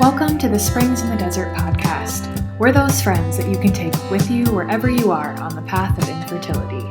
Welcome to the Springs in the Desert podcast. We're those friends that you can take with you wherever you are on the path of infertility.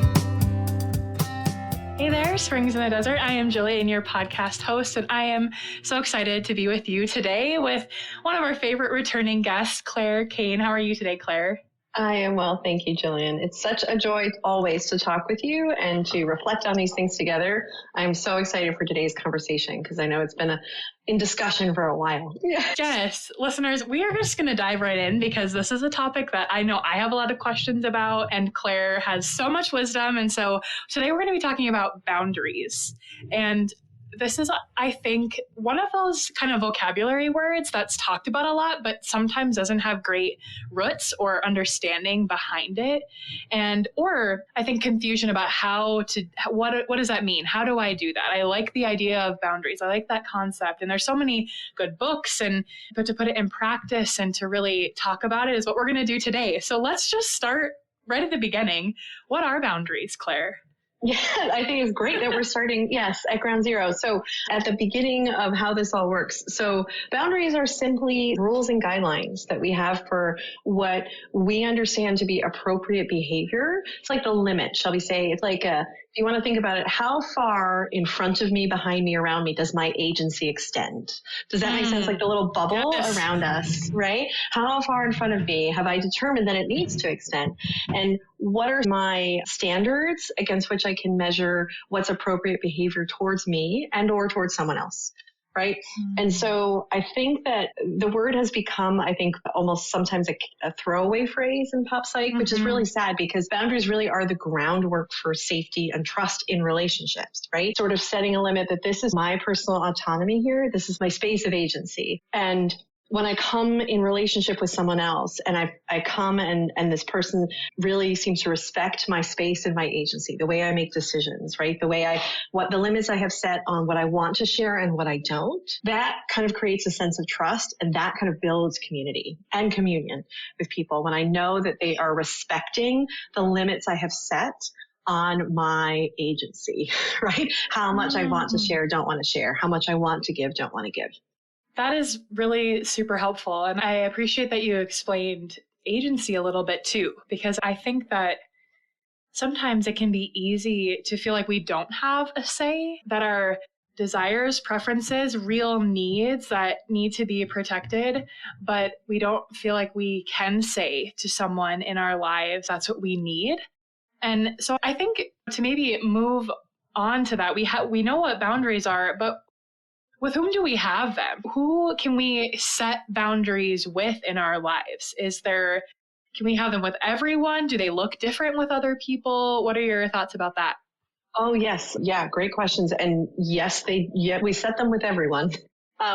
Hey there, Springs in the Desert. I am Jillian, your podcast host, and I am so excited to be with you today with one of our favorite returning guests, Clare Kane. How are you today, Clare? I am well, thank you, Jillian. It's such a joy always to talk with you and to reflect on these things together. I'm so excited for today's conversation because I know it's been in discussion for a while. Yes, listeners, we are just going to dive right in because this is a topic that I know I have a lot of questions about, and Clare has so much wisdom. And so today we're going to be talking about boundaries. And this is, I think, one of those kind of vocabulary words that's talked about a lot, but sometimes doesn't have great roots or understanding behind it. Or I think confusion about what does that mean? How do I do that? I like the idea of boundaries. I like that concept. And there's so many good books, but to put it in practice and to really talk about it is what we're going to do today. So let's just start right at the beginning. What are boundaries, Clare? Yeah, I think it's great that we're starting, yes, at ground zero. So at the beginning of how this all works. So boundaries are simply rules and guidelines that we have for what we understand to be appropriate behavior. It's like the limit, shall we say. It's like if you want to think about it, how far in front of me, behind me, around me does my agency extend? Does that make sense? Like the little bubble around us, right? How far in front of me have I determined that it needs to extend? And what are my standards against which I can measure what's appropriate behavior towards me and or towards someone else? Right. And so I think that the word has become, I think, almost sometimes a throwaway phrase in pop psych, which is really sad because boundaries really are the groundwork for safety and trust in relationships, right? Sort of setting a limit that this is my personal autonomy here. This is my space of agency. And when I come in relationship with someone else and I come and this person really seems to respect my space and my agency, the way I make decisions, right? What the limits I have set on what I want to share and what I don't, that kind of creates a sense of trust, and that kind of builds community and communion with people when I know that they are respecting the limits I have set on my agency, right? How much I want to share, don't want to share, how much I want to give, don't want to give. That is really super helpful. And I appreciate that you explained agency a little bit too, because I think that sometimes it can be easy to feel like we don't have a say, that our desires, preferences, real needs that need to be protected, but we don't feel like we can say to someone in our lives, that's what we need. And so I think to maybe move on to that, we know what boundaries are, but with whom do we have them? Who can we set boundaries with in our lives? Can we have them with everyone? Do they look different with other people? What are your thoughts about that? Oh, yes. Yeah. Great questions. And yes, we set them with everyone.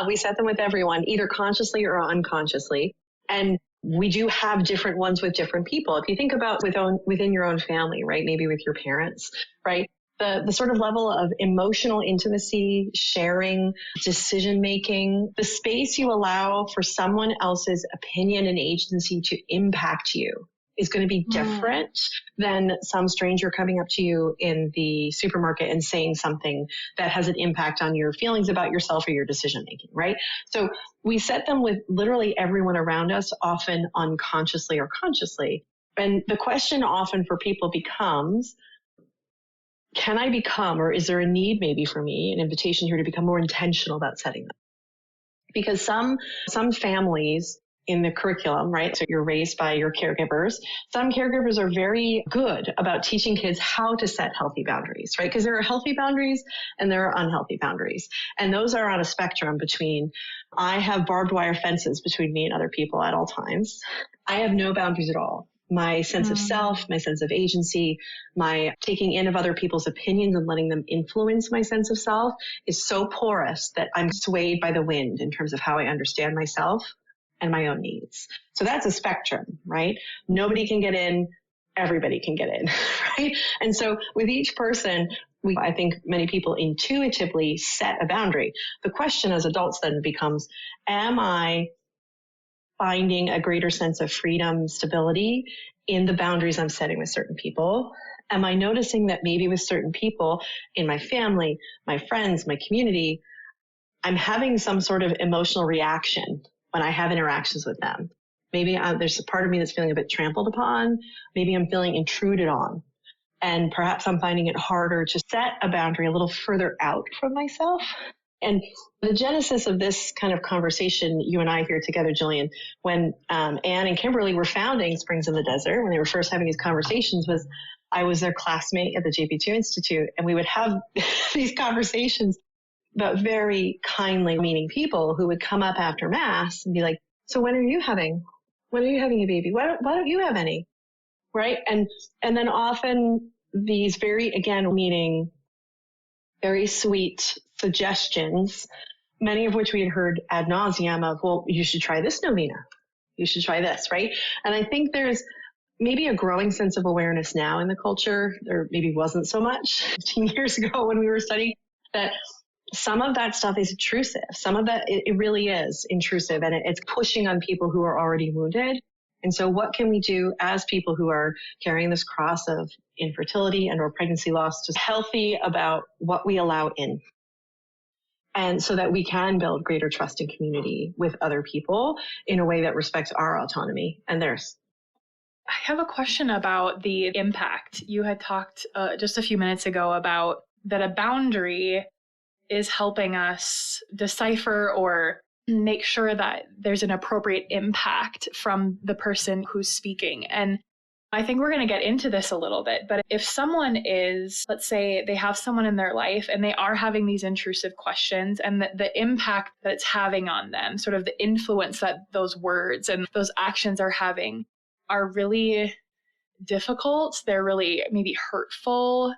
We set them with everyone, either consciously or unconsciously. And we do have different ones with different people. If you think about within your own family, right? Maybe with your parents, right? The sort of level of emotional intimacy, sharing, decision-making, the space you allow for someone else's opinion and agency to impact you is going to be different than some stranger coming up to you in the supermarket and saying something that has an impact on your feelings about yourself or your decision-making, right? So we set them with literally everyone around us, often unconsciously or consciously. And the question often for people becomes, can I become, or is there a need maybe for me, an invitation here to become more intentional about setting them? Because some families in the curriculum, right? So you're raised by your caregivers. Some caregivers are very good about teaching kids how to set healthy boundaries, right? Because there are healthy boundaries and there are unhealthy boundaries. And those are on a spectrum between, I have barbed wire fences between me and other people at all times. I have no boundaries at all. My sense of self, my sense of agency, my taking in of other people's opinions and letting them influence my sense of self is so porous that I'm swayed by the wind in terms of how I understand myself and my own needs. So that's a spectrum, right? Nobody can get in, everybody can get in, right? And so with each person, I think many people intuitively set a boundary. The question as adults then becomes, am I finding a greater sense of freedom, stability in the boundaries I'm setting with certain people? Am I noticing that maybe with certain people in my family, my friends, my community, I'm having some sort of emotional reaction when I have interactions with them. Maybe there's a part of me that's feeling a bit trampled upon. Maybe I'm feeling intruded on. And perhaps I'm finding it harder to set a boundary a little further out from myself. And the genesis of this kind of conversation, you and I here together, Jillian, when Anne and Kimberly were founding Springs in the Desert, when they were first having these conversations, was I was their classmate at the JP2 Institute, and we would have these conversations about very kindly meaning people who would come up after Mass and be like, so when are you having a baby? Why don't you have any? Right? And then often these meaning very sweet suggestions, many of which we had heard ad nauseum of, well, you should try this novena. You should try this, right? And I think there's maybe a growing sense of awareness now in the culture. There maybe wasn't so much 15 years ago when we were studying, that some of that stuff is intrusive. Some of that, it really is intrusive, and it's pushing on people who are already wounded. And so what can we do as people who are carrying this cross of infertility and or pregnancy loss to be healthy about what we allow in? And so that we can build greater trust and community with other people in a way that respects our autonomy and theirs. I have a question about the impact. You had talked just a few minutes ago about that a boundary is helping us decipher or make sure that there's an appropriate impact from the person who's speaking. And I think we're going to get into this a little bit, but if someone is, let's say they have someone in their life and they are having these intrusive questions, and the impact that it's having on them, sort of the influence that those words and those actions are having, are really difficult, they're really maybe hurtful,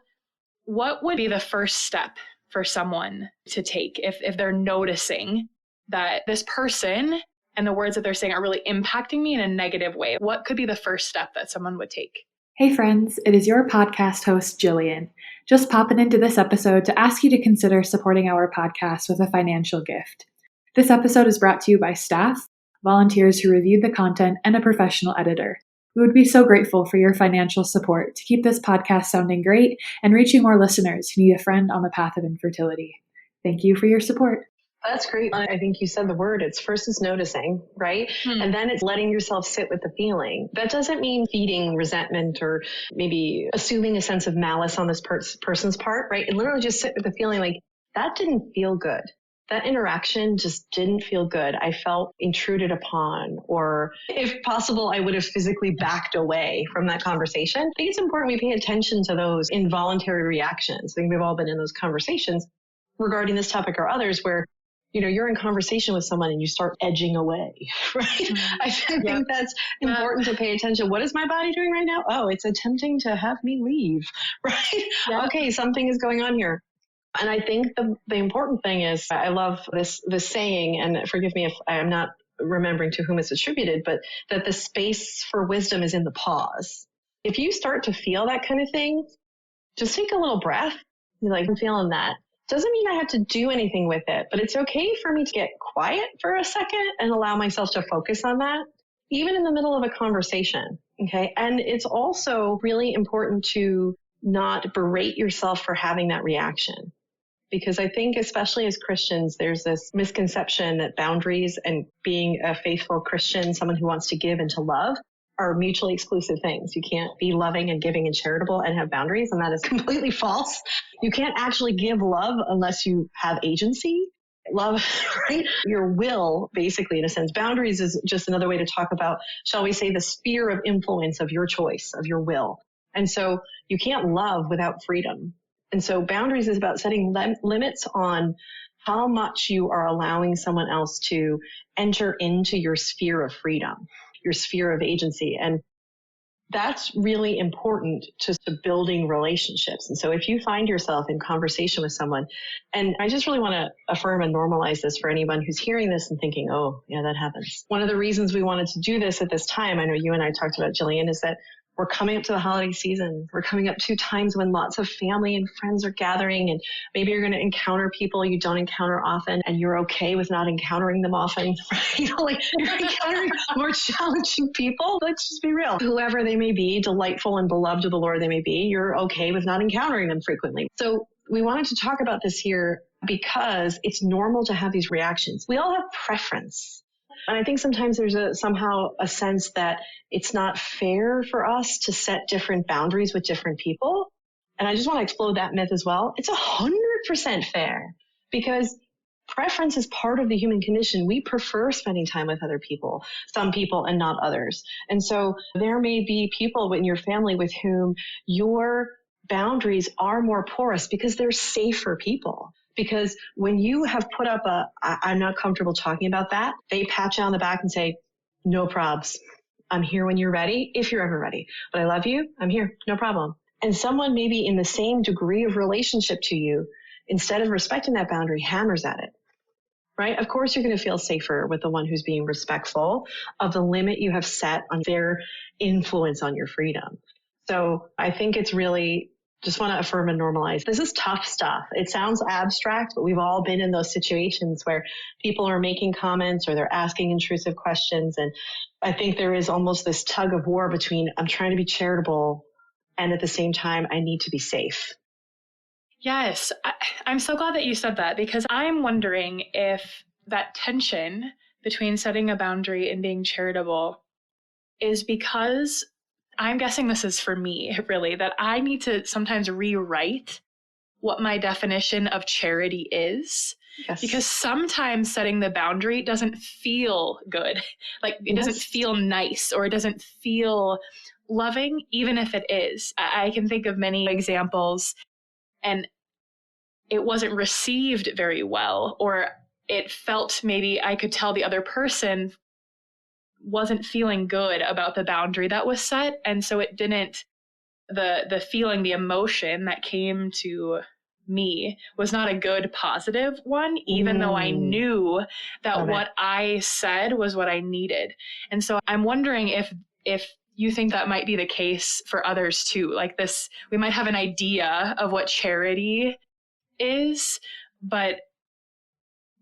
what would be the first step for someone to take if they're noticing that this person and the words that they're saying are really impacting me in a negative way? What could be the first step that someone would take? Hey friends, it is your podcast host, Jillian. Just popping into this episode to ask you to consider supporting our podcast with a financial gift. This episode is brought to you by staff, volunteers who reviewed the content, and a professional editor. We would be so grateful for your financial support to keep this podcast sounding great and reaching more listeners who need a friend on the path of infertility. Thank you for your support. That's great. I think you said the word. It's first is noticing, right? And then it's letting yourself sit with the feeling. That doesn't mean feeding resentment or maybe assuming a sense of malice on this person's part, right? And literally just sit with the feeling like, that didn't feel good. That interaction just didn't feel good. I felt intruded upon, or if possible, I would have physically backed away from that conversation. I think it's important we pay attention to those involuntary reactions. I think we've all been in those conversations regarding this topic or others where, you know, you're in conversation with someone and you start edging away, right? I think that's important to pay attention. What is my body doing right now? Oh, it's attempting to have me leave, right? Yeah. Okay, something is going on here. And I think the important thing is, I love this saying, and forgive me if I'm not remembering to whom it's attributed, but that the space for wisdom is in the pause. If you start to feel that kind of thing, just take a little breath. You're like, I'm feeling that. Doesn't mean I have to do anything with it, but it's okay for me to get quiet for a second and allow myself to focus on that, even in the middle of a conversation. Okay. And it's also really important to not berate yourself for having that reaction. Because I think, especially as Christians, there's this misconception that boundaries and being a faithful Christian, someone who wants to give and to love, are mutually exclusive things. You can't be loving and giving and charitable and have boundaries, and that is completely false. You can't actually give love unless you have agency. Love, right? Your will, basically, in a sense. Boundaries is just another way to talk about, shall we say, the sphere of influence of your choice, of your will. And so you can't love without freedom. And so boundaries is about setting limits on how much you are allowing someone else to enter into your sphere of freedom, your sphere of agency. And that's really important to building relationships. And so if you find yourself in conversation with someone, and I just really want to affirm and normalize this for anyone who's hearing this and thinking, oh, yeah, that happens. One of the reasons we wanted to do this at this time, I know you and I talked about, Jillian, is that we're coming up to the holiday season. We're coming up to times when lots of family and friends are gathering, and maybe you're going to encounter people you don't encounter often, and you're okay with not encountering them often. Right? You know, like you're encountering more challenging people. Let's just be real. Whoever they may be, delightful and beloved of the Lord they may be, you're okay with not encountering them frequently. So we wanted to talk about this here because it's normal to have these reactions. We all have preference. And I think sometimes there's somehow a sense that it's not fair for us to set different boundaries with different people. And I just want to explode that myth as well. It's 100% fair because preference is part of the human condition. We prefer spending time with other people, some people and not others. And so there may be people in your family with whom your boundaries are more porous because they're safer people. Because when you have put up I'm not comfortable talking about that, they pat you on the back and say, no probs. I'm here when you're ready, if you're ever ready. But I love you. I'm here. No problem. And someone maybe in the same degree of relationship to you, instead of respecting that boundary, hammers at it, right? Of course, you're going to feel safer with the one who's being respectful of the limit you have set on their influence on your freedom. So I think it's really just want to affirm and normalize. This is tough stuff. It sounds abstract, but we've all been in those situations where people are making comments or they're asking intrusive questions. And I think there is almost this tug of war between I'm trying to be charitable and at the same time, I need to be safe. Yes, I'm so glad that you said that because I'm wondering if that tension between setting a boundary and being charitable is because I'm guessing this is for me, really, that I need to sometimes rewrite what my definition of charity is. Yes. Because sometimes setting the boundary doesn't feel good. Like it doesn't feel nice or it doesn't feel loving, even if it is. I can think of many examples and it wasn't received very well, or it felt maybe I could tell the other person wasn't feeling good about the boundary that was set. And so it didn't, the feeling, the emotion that came to me was not a good, positive one, even though I knew that what I said was what I needed. And so I'm wondering if you think that might be the case for others too. Like this, we might have an idea of what charity is, but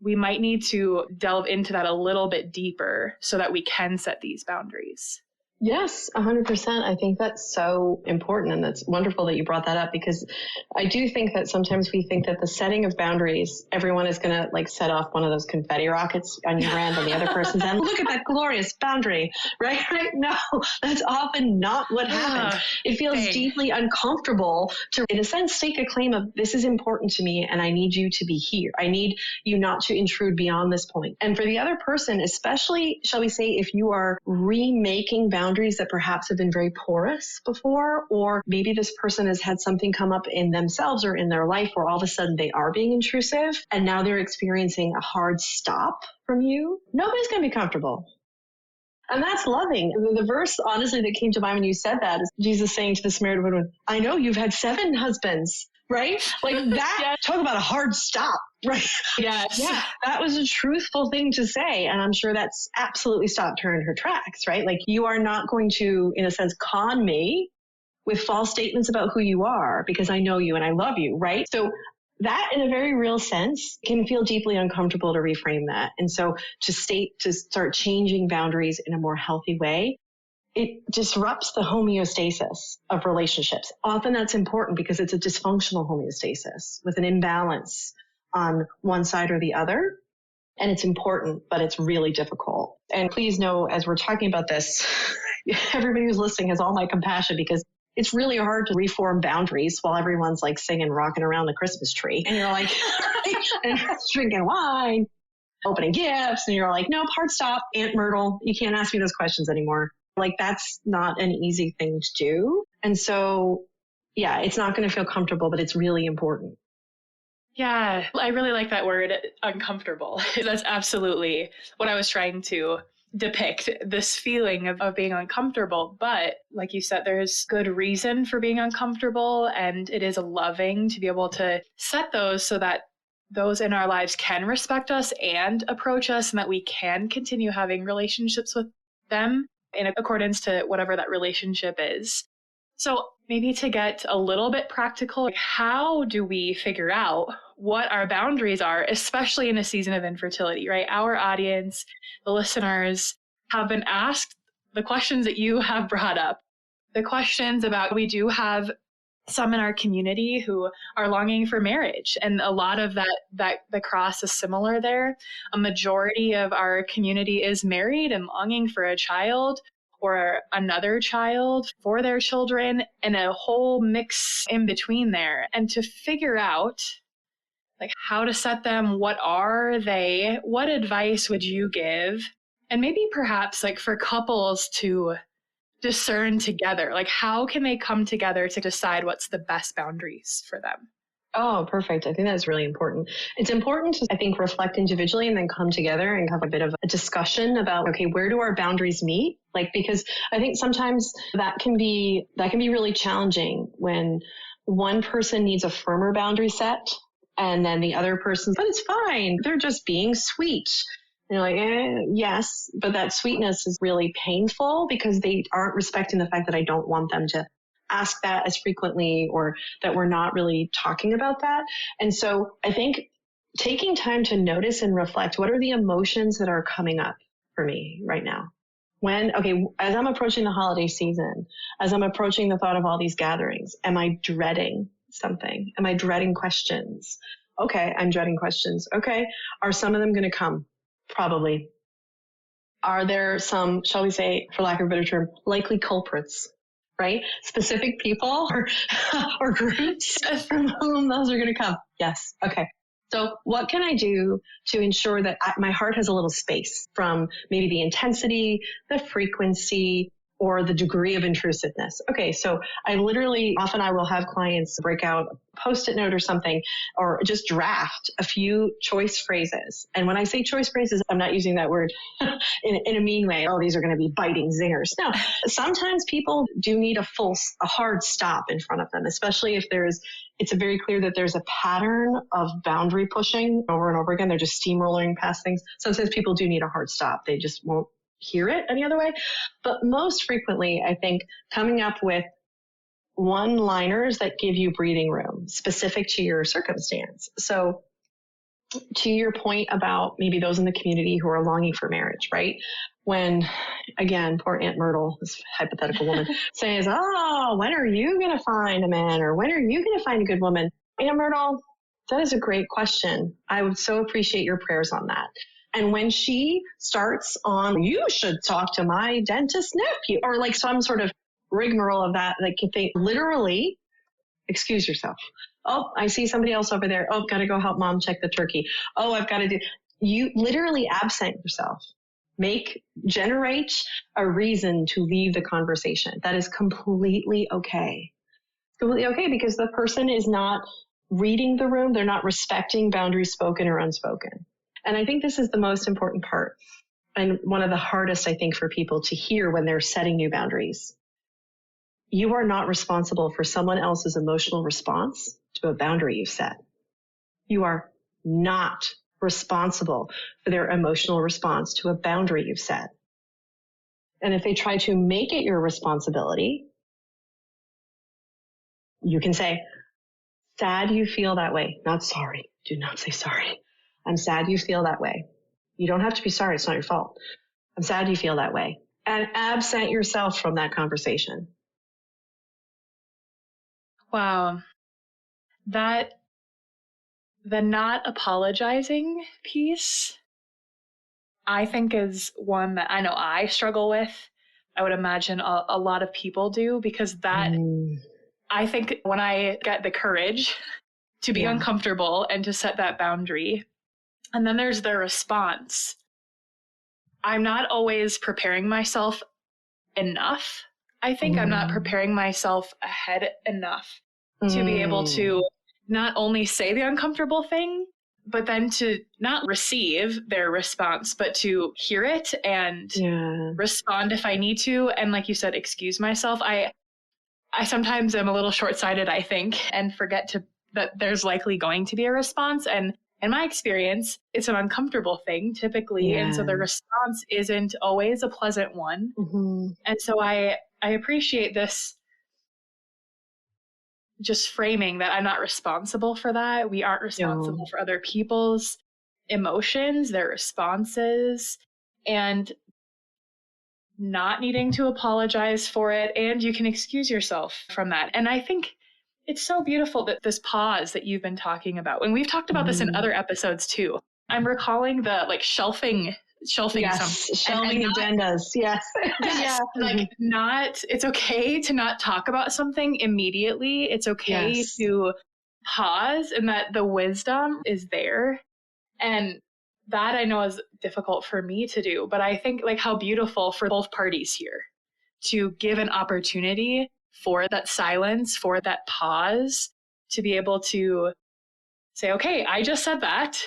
we might need to delve into that a little bit deeper so that we can set these boundaries. Yes, 100%. I think that's so important. And that's wonderful that you brought that up because I do think that sometimes we think that the setting of boundaries, everyone is going to like set off one of those confetti rockets on your end on the other person's end. Look at that glorious boundary, right? No, that's often not what happens. It feels deeply uncomfortable to, in a sense, stake a claim of this is important to me and I need you to be here. I need you not to intrude beyond this point. And for the other person, especially, shall we say, if you are remaking boundaries that perhaps have been very porous before, or maybe this person has had something come up in themselves or in their life where all of a sudden they are being intrusive and now they're experiencing a hard stop from you, nobody's going to be comfortable. And that's loving. And the verse, honestly, that came to mind when you said that is Jesus saying to the Samaritan woman, I know you've had 7 husbands, right? Like that, Yes. Talk about a hard stop, right? Yes. Yeah, that was a truthful thing to say. And I'm sure that's absolutely stopped her in her tracks, right? Like you are not going to, in a sense, con me with false statements about who you are because I know you and I love you, right? So that in a very real sense can feel deeply uncomfortable to reframe that. And so to start changing boundaries in a more healthy way, it disrupts the homeostasis of relationships. Often that's important because it's a dysfunctional homeostasis with an imbalance on one side or the other. And it's important, but it's really difficult. And please know, as we're talking about this, everybody who's listening has all my compassion because it's really hard to reform boundaries while everyone's like singing, rocking around the Christmas tree. And you're like, and drinking wine, opening gifts. And you're like, nope, hard stop, Aunt Myrtle. You can't ask me those questions anymore. Like that's not an easy thing to do. And so, yeah, it's not going to feel comfortable, but it's really important. Yeah, I really like that word, uncomfortable. That's absolutely what I was trying to depict, this feeling of being uncomfortable. But like you said, there's good reason for being uncomfortable, and it is loving to be able to set those so that those in our lives can respect us and approach us, and that we can continue having relationships with them in accordance to whatever that relationship is. So maybe to get a little bit practical, how do we figure out what our boundaries are, especially in a season of infertility, right? Our audience, the listeners, have been asked the questions that you have brought up, the questions about we do have some in our community who are longing for marriage. And a lot of that the cross is similar there. A majority of our community is married and longing for a child or another child for their children, and a whole mix in between there. And to figure out like how to set them, what are they, what advice would you give? And maybe perhaps like for couples to discern together, like how can they come together to decide what's the best boundaries for them? Oh, perfect. I think that's really important. It's important to, I think, reflect individually and then come together and have a bit of a discussion about, okay, where do our boundaries meet? Like, because I think sometimes that can be really challenging when one person needs a firmer boundary set and then the other person, but it's fine. They're just being sweet. And you're like, yes, but that sweetness is really painful because they aren't respecting the fact that I don't want them to ask that as frequently, or that we're not really talking about that. And so I think taking time to notice and reflect, what are the emotions that are coming up for me right now? As I'm approaching the holiday season, as I'm approaching the thought of all these gatherings, am I dreading something? Am I dreading questions? Okay, I'm dreading questions. Okay, are some of them going to come? Probably. Are there some, shall we say, for lack of a better term, likely culprits? Right? Specific people or groups from whom those are going to come. Yes. Okay. So what can I do to ensure that my heart has a little space from maybe the intensity, the frequency, or the degree of intrusiveness? Okay. So I will have clients break out a Post-it note or something, or just draft a few choice phrases. And when I say choice phrases, I'm not using that word in a mean way. Oh, these are going to be biting zingers. No, sometimes people do need a hard stop in front of them, especially if it's very clear that there's a pattern of boundary pushing over and over again. They're just steamrolling past things. Sometimes people do need a hard stop. They just won't hear it any other way. But most frequently, I think coming up with one-liners that give you breathing room specific to your circumstance. So to your point about maybe those in the community who are longing for marriage, right? When, again, poor Aunt Myrtle, this hypothetical woman, says, oh, when are you going to find a man? Or when are you going to find a good woman? Aunt Myrtle, that is a great question. I would so appreciate your prayers on that. And when she starts on, you should talk to my dentist nephew, or like some sort of rigmarole of that, like if they literally excuse yourself. Oh, I see somebody else over there. Oh, got to go help mom check the turkey. Oh, I've got to you literally absent yourself. Generate a reason to leave the conversation. That is completely okay. Completely okay, because the person is not reading the room. They're not respecting boundaries spoken or unspoken. And I think this is the most important part, and one of the hardest, I think, for people to hear when they're setting new boundaries. You are not responsible for someone else's emotional response to a boundary you've set. You are not responsible for their emotional response to a boundary you've set. And if they try to make it your responsibility, you can say, sad you feel that way, not sorry. Do not say sorry. I'm sad you feel that way. You don't have to be sorry. It's not your fault. I'm sad you feel that way. And absent yourself from that conversation. Wow. The not apologizing piece, I think, is one that I know I struggle with. I would imagine a lot of people do, because I think when I get the courage to be uncomfortable and to set that boundary, and then there's the response, I'm not always preparing myself enough. I think I'm not preparing myself ahead enough to be able to not only say the uncomfortable thing, but then to not receive their response, but to hear it and respond if I need to. And like you said, excuse myself. I sometimes am a little short-sighted, I think, and forget that there's likely going to be a response. And in my experience, it's an uncomfortable thing typically. Yeah. And so the response isn't always a pleasant one. Mm-hmm. And so I appreciate this just framing that I'm not responsible for that. We aren't responsible for other people's emotions, their responses, and not needing to apologize for it. And you can excuse yourself from that. And I think it's so beautiful that this pause that you've been talking about, and we've talked about this in other episodes too. I'm recalling the like shelving yes, something. shelving agendas. Yes. Yes, like it's okay to not talk about something immediately. It's okay Yes. to pause, and that the wisdom is there. And that I know is difficult for me to do, but I think like how beautiful for both parties here to give an opportunity for that silence, for that pause, to be able to say, okay, I just said that.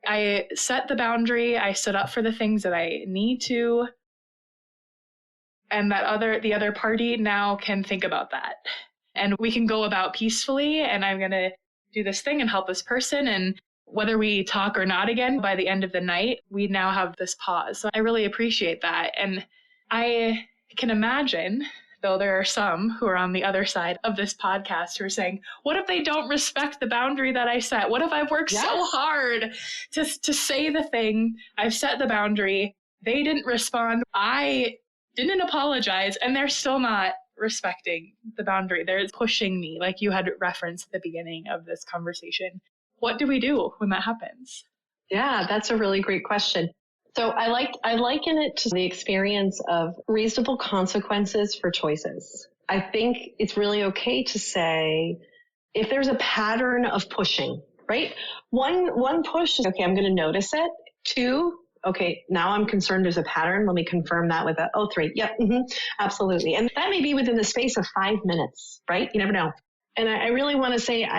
I set the boundary. I stood up for the things that I need to. And the other party now can think about that. And we can go about peacefully, and I'm going to do this thing and help this person. And whether we talk or not again, by the end of the night, we now have this pause. So I really appreciate that. And I can imagine, though there are some who are on the other side of this podcast who are saying, what if they don't respect the boundary that I set? What if I've worked so hard to say the thing? I've set the boundary. They didn't respond. I didn't apologize, and they're still not respecting the boundary. They're pushing me, like you had referenced at the beginning of this conversation. What do we do when that happens? Yeah, that's a really great question. So I liken it to the experience of reasonable consequences for choices. I think it's really okay to say, if there's a pattern of pushing, right? One push is, okay, I'm going to notice it. 2, okay, now I'm concerned there's a pattern. Let me confirm that with 3. Yep, absolutely. And that may be within the space of 5 minutes, right? You never know. And I really want to say,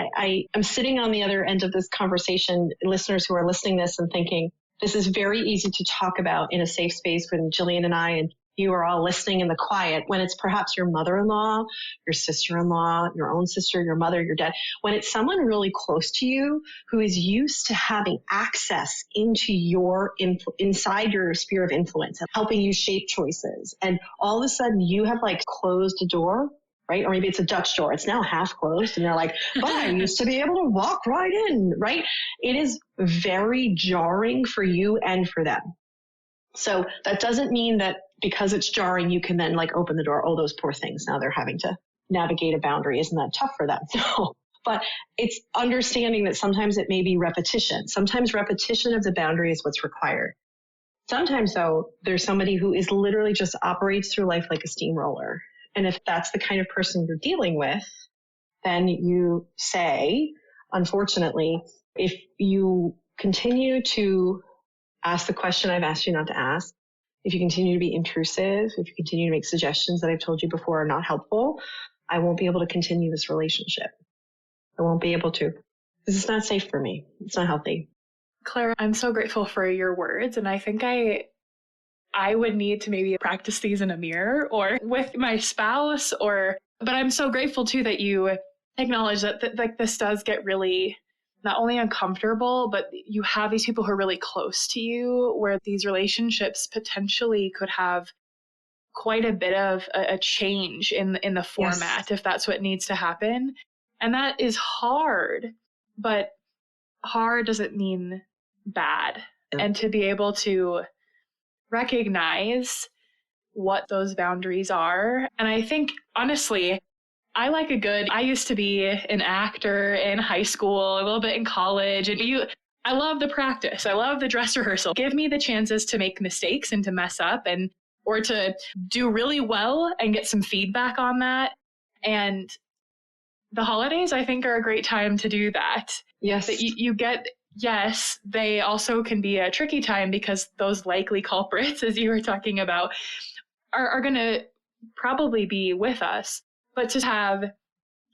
I'm sitting on the other end of this conversation, listeners who are listening to this and thinking, this is very easy to talk about in a safe space when Jillian and I and you are all listening in the quiet, when it's perhaps your mother-in-law, your sister-in-law, your own sister, your mother, your dad, when it's someone really close to you who is used to having access into your inside your sphere of influence, helping you shape choices. And all of a sudden you have like closed a door, right? Or maybe it's a Dutch door. It's now half closed. And they're like, but I used to be able to walk right in, right? It is very jarring for you and for them. So that doesn't mean that because it's jarring, you can then like open the door. Oh, those poor things. Now they're having to navigate a boundary. Isn't that tough for them? No. But it's understanding that sometimes it may be repetition. Sometimes repetition of the boundary is what's required. Sometimes though, there's somebody who is literally just operates through life like a steamroller. And if that's the kind of person you're dealing with, then you say, unfortunately, if you continue to ask the question I've asked you not to ask, if you continue to be intrusive, if you continue to make suggestions that I've told you before are not helpful, I won't be able to continue this relationship. I won't be able to. This is not safe for me. It's not healthy. Claire, I'm so grateful for your words. And I think I would need to maybe practice these in a mirror or with my spouse, but I'm so grateful too that you acknowledge that like this does get really not only uncomfortable, but you have these people who are really close to you where these relationships potentially could have quite a bit of a change in the format, if that's what needs to happen. And that is hard, but hard doesn't mean bad. Yeah. And to be able to recognize what those boundaries are. And I think, honestly, I used to be an actor in high school, a little bit in college, and I love the practice. I love the dress rehearsal. Give me the chances to make mistakes and to mess up or to do really well and get some feedback on that. And the holidays, I think, are a great time to do that. Yes. That you get. Yes, they also can be a tricky time because those likely culprits, as you were talking about, are going to probably be with us. But to have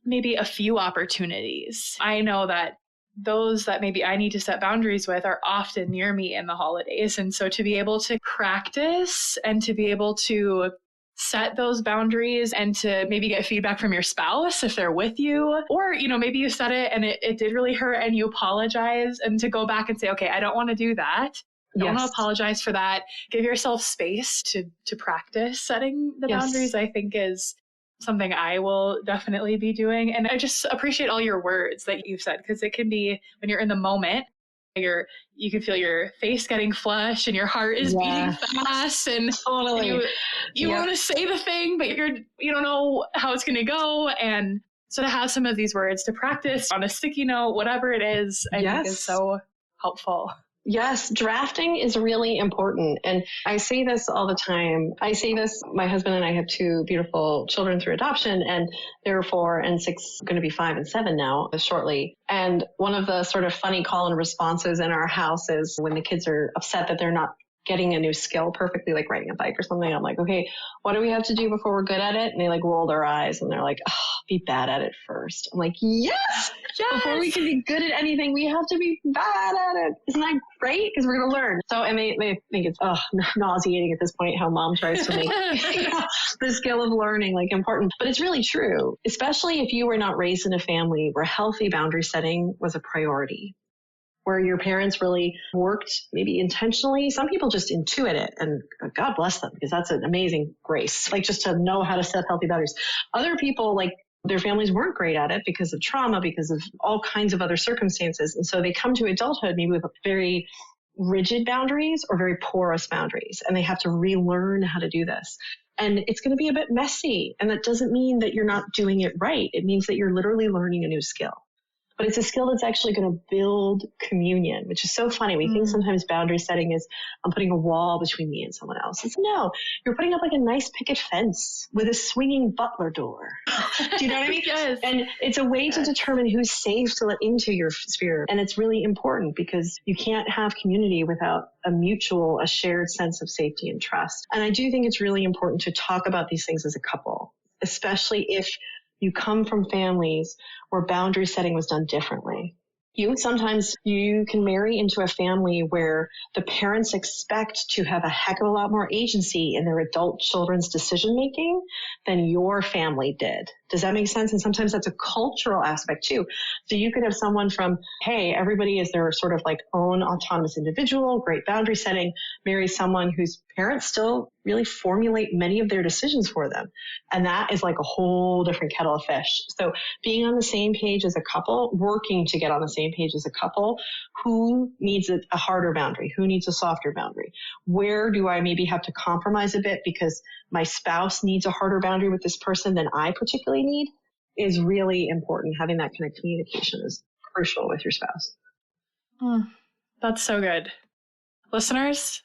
maybe a few opportunities. I know that those that maybe I need to set boundaries with are often near me in the holidays. And so to be able to practice and to be able to set those boundaries and to maybe get feedback from your spouse if they're with you, or, maybe you said it and it did really hurt and you apologize, and to go back and say, okay, I don't want to do that. I want to apologize for that. Give yourself space to practice setting the boundaries, I think is something I will definitely be doing. And I just appreciate all your words that you've said, because it can be when you're in the moment, you can feel your face getting flushed and your heart is beating fast, and totally. you want to say the thing, but you don't know how it's going to go. And So to have some of these words to practice on a sticky note, whatever it is, I think is so helpful. Yes, drafting is really important. And I say this all the time. My husband and I have 2 beautiful children through adoption, and they're 4 and 6, going to be 5 and 7 now shortly. And one of the sort of funny call and responses in our house is when the kids are upset that they're not getting a new skill perfectly, like riding a bike or something. I'm like, okay, what do we have to do before we're good at it? And they like roll their eyes and they're like, be bad at it first. I'm like, yes! Before we can be good at anything, we have to be bad at it. Isn't that great? Because we're going to learn. So, and they think it's nauseating at this point how mom tries to make the skill of learning like important. But it's really true, especially if you were not raised in a family where healthy boundary setting was a priority, where your parents really worked maybe intentionally. Some people just intuit it, and God bless them, because that's an amazing grace, like just to know how to set healthy boundaries. Other people, like, their families weren't great at it because of trauma, because of all kinds of other circumstances. And so they come to adulthood maybe with very rigid boundaries or very porous boundaries, and they have to relearn how to do this. And it's going to be a bit messy. And that doesn't mean that you're not doing it right. It means that you're literally learning a new skill. But it's a skill that's actually going to build communion, which is so funny. We think sometimes boundary setting is, I'm putting a wall between me and someone else. It's no, you're putting up like a nice picket fence with a swinging butler door. Do you know what I mean? Yes. And it's a way to determine who's safe to let into your sphere. And it's really important because you can't have community without a shared sense of safety and trust. And I do think it's really important to talk about these things as a couple, especially if you come from families where boundary setting was done differently. Sometimes you can marry into a family where the parents expect to have a heck of a lot more agency in their adult children's decision making than your family did. Does that make sense? And sometimes that's a cultural aspect too. So you could have someone from, hey, everybody is their sort of like own autonomous individual, great boundary setting, marry someone whose parents still really formulate many of their decisions for them. And that is like a whole different kettle of fish. So being on the same page as a couple, working to get on the same page as a couple, who needs a harder boundary? Who needs a softer boundary? Where do I maybe have to compromise a bit because my spouse needs a harder boundary with this person than I particularly need, is really important. Having that kind of communication is crucial with your spouse. That's so good. Listeners,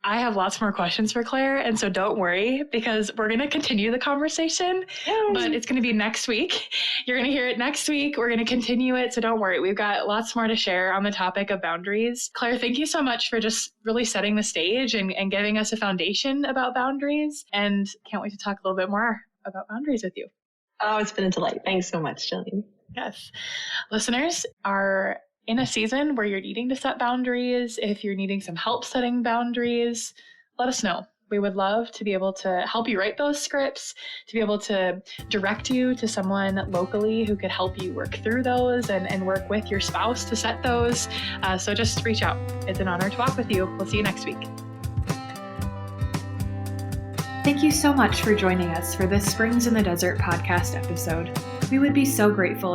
I have lots more questions for Claire, and so don't worry, because we're going to continue the conversation, but it's going to be next week. You're going to hear it next week. We're going to continue it, so don't worry. We've got lots more to share on the topic of boundaries. Claire, thank you so much for just really setting the stage and giving us a foundation about boundaries, and can't wait to talk a little bit more about boundaries with you. Oh, it's been a delight. Thanks so much, Jillian. Yes. Listeners are in a season where you're needing to set boundaries. If you're needing some help setting boundaries, let us know. We would love to be able to help you write those scripts, to be able to direct you to someone locally who could help you work through those and work with your spouse to set those. So just reach out. It's an honor to walk with you. We'll see you next week. Thank you so much for joining us for this Springs in the Desert podcast episode. We would be so grateful